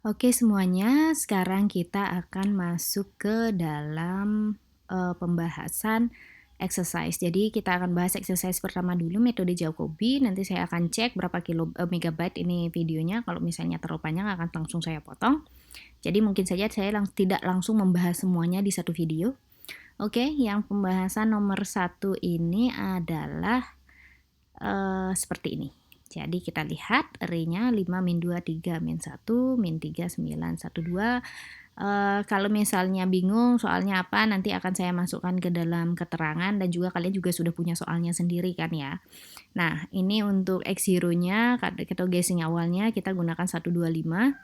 Oke semuanya, sekarang kita akan masuk ke dalam pembahasan exercise. Jadi kita akan bahas exercise pertama dulu metode Jacobi. Nanti saya akan cek berapa megabyte ini videonya. Kalau misalnya terlalu panjang akan langsung saya potong. Jadi mungkin saja saya tidak langsung membahas semuanya di satu video. Oke, yang pembahasan nomor 1 ini adalah seperti ini. Jadi kita lihat array-nya 5, min 2, 3, min 1, min 3, 9, 1, 2. Kalau misalnya bingung soalnya apa, nanti akan saya masukkan ke dalam keterangan dan juga kalian juga sudah punya soalnya sendiri kan ya. Nah, ini untuk X0-nya, atau guessing awalnya kita gunakan 125.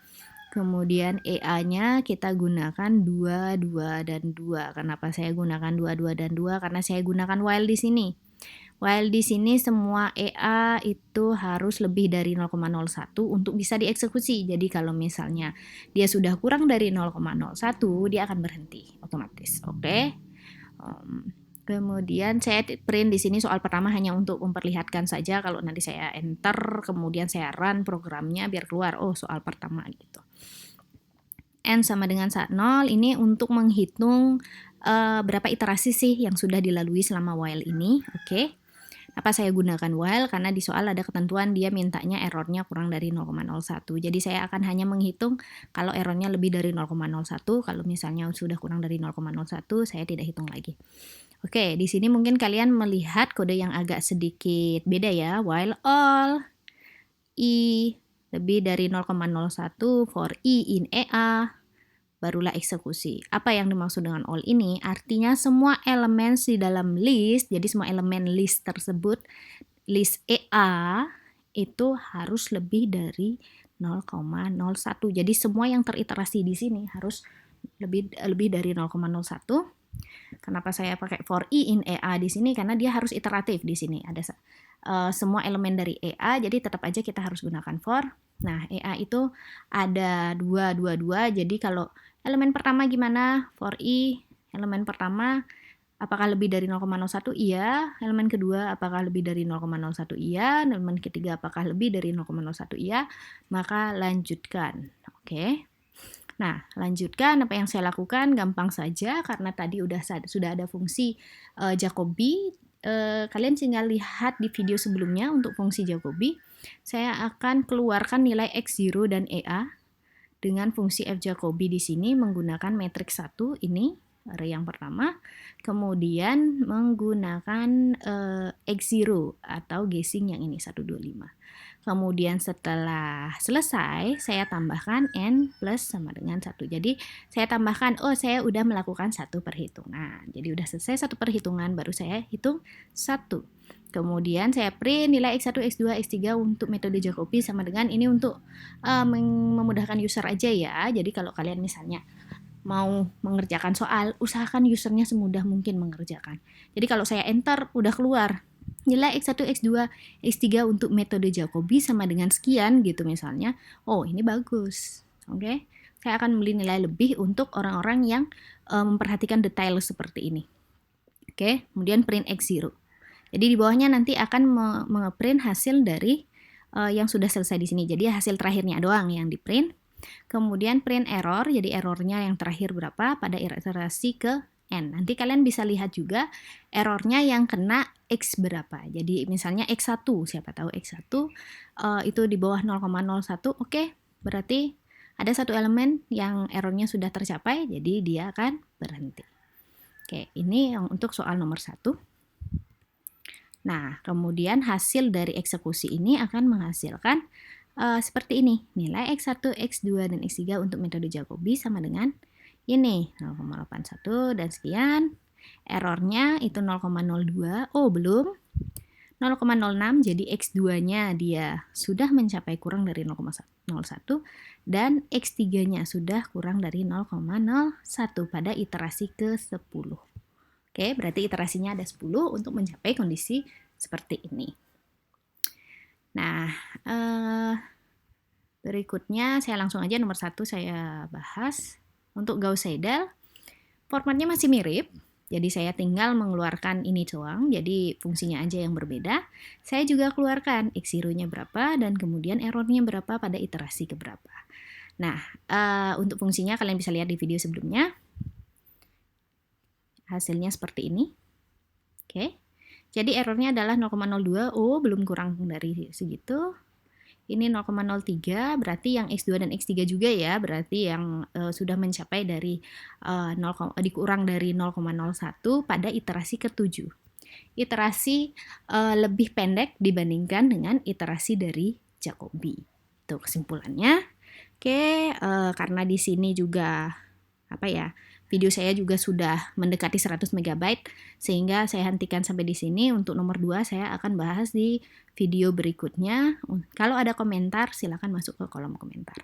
Kemudian EA-nya kita gunakan 2, 2, dan 2. Kenapa saya gunakan 2, 2, dan 2? Karena saya gunakan while di sini. While di sini semua EA itu harus lebih dari 0,01 untuk bisa dieksekusi. Jadi kalau misalnya dia sudah kurang dari 0,01, dia akan berhenti otomatis. Oke. Kemudian saya print di sini soal pertama hanya untuk memperlihatkan saja. Kalau nanti saya enter, kemudian saya run programnya biar keluar, oh soal pertama gitu. N sama dengan 0, ini untuk menghitung berapa iterasi sih yang sudah dilalui selama while ini. Oke. Apa saya gunakan while? Karena di soal ada ketentuan dia mintanya errornya kurang dari 0,01. Jadi saya akan hanya menghitung kalau errornya lebih dari 0,01. Kalau misalnya sudah kurang dari 0,01, saya tidak hitung lagi. Oke, di sini mungkin kalian melihat kode yang agak sedikit beda ya. While all i lebih dari 0,01 for i in EA, barulah eksekusi. Apa yang dimaksud dengan all ini? Artinya semua elemen di dalam list, jadi semua elemen list tersebut, list EA, itu harus lebih dari 0,01. Jadi semua yang teriterasi di sini harus lebih dari 0,01. Kenapa saya pakai for i in EA di sini? Karena dia harus iteratif di sini. Ada semua elemen dari EA, jadi tetap aja kita harus gunakan for. Nah, EA itu ada 2, 2, 2. Jadi kalau elemen pertama gimana? For i, elemen pertama apakah lebih dari 0,01? Iya. Elemen kedua apakah lebih dari 0,01? Iya. Elemen ketiga apakah lebih dari 0,01? Iya. Maka lanjutkan. Oke. Nah, lanjutkan apa yang saya lakukan gampang saja karena tadi sudah ada fungsi Jacobi. Kalian tinggal lihat di video sebelumnya untuk fungsi Jacobi. Saya akan keluarkan nilai X0 dan EA dengan fungsi F Jacobi di sini menggunakan matriks 1 ini, array yang pertama, kemudian menggunakan X0 atau guessing yang ini 125. Kemudian setelah selesai, saya tambahkan N plus sama dengan 1. Jadi saya tambahkan, oh saya udah melakukan satu perhitungan. Jadi udah selesai satu perhitungan, baru saya hitung 1. Kemudian saya print nilai X1, X2, X3 untuk metode Jacobi sama dengan ini untuk memudahkan user aja ya. Jadi kalau kalian misalnya mau mengerjakan soal, usahakan usernya semudah mungkin mengerjakan. Jadi kalau saya enter, udah keluar nilai X1, X2, X3 untuk metode Jacobi sama dengan sekian gitu misalnya. Oh, ini bagus. Oke. Saya akan membeli nilai lebih untuk orang-orang yang memperhatikan detail seperti ini. Oke, kemudian print X0. Jadi di bawahnya nanti akan nge-print hasil dari yang sudah selesai di sini. Jadi hasil terakhirnya doang yang di-print. Kemudian print error, jadi errornya yang terakhir berapa pada iterasi ke N. Nanti kalian bisa lihat juga errornya yang kena X berapa. Jadi misalnya X1, siapa tahu X1 itu di bawah 0,01, oke, berarti ada satu elemen yang errornya sudah tercapai, jadi dia akan berhenti. Oke, ini yang untuk soal nomor 1. Nah, kemudian hasil dari eksekusi ini akan menghasilkan seperti ini. Nilai X1, X2, dan X3 untuk metode Jacobi sama dengan ini, 0,81 dan sekian. Errornya itu 0,02. Oh, belum. 0,06, jadi X2-nya dia sudah mencapai kurang dari 0,01 dan X3-nya sudah kurang dari 0,01 pada iterasi ke-10. Oke, berarti iterasinya ada 10 untuk mencapai kondisi seperti ini. Nah, berikutnya saya langsung aja nomor 1 saya bahas. Untuk Gauss-Seidel, formatnya masih mirip. Jadi saya tinggal mengeluarkan ini doang, jadi fungsinya aja yang berbeda. Saya juga keluarkan X0-nya berapa dan kemudian errornya berapa pada iterasi keberapa. Nah, untuk fungsinya kalian bisa lihat di video sebelumnya. Hasilnya seperti ini. Oke. Jadi errornya adalah 0,02. Oh, belum kurang dari segitu. Ini 0,03, berarti yang X2 dan X3 juga ya, berarti yang sudah mencapai dari dikurang dari 0,01 pada iterasi ke-7. Iterasi lebih pendek dibandingkan dengan iterasi dari Jacobi. Itu kesimpulannya. Oke, karena di sini juga video saya juga sudah mendekati 100 MB, sehingga saya hentikan sampai di sini. Untuk nomor 2 saya akan bahas di video berikutnya. Kalau ada komentar, silakan masuk ke kolom komentar.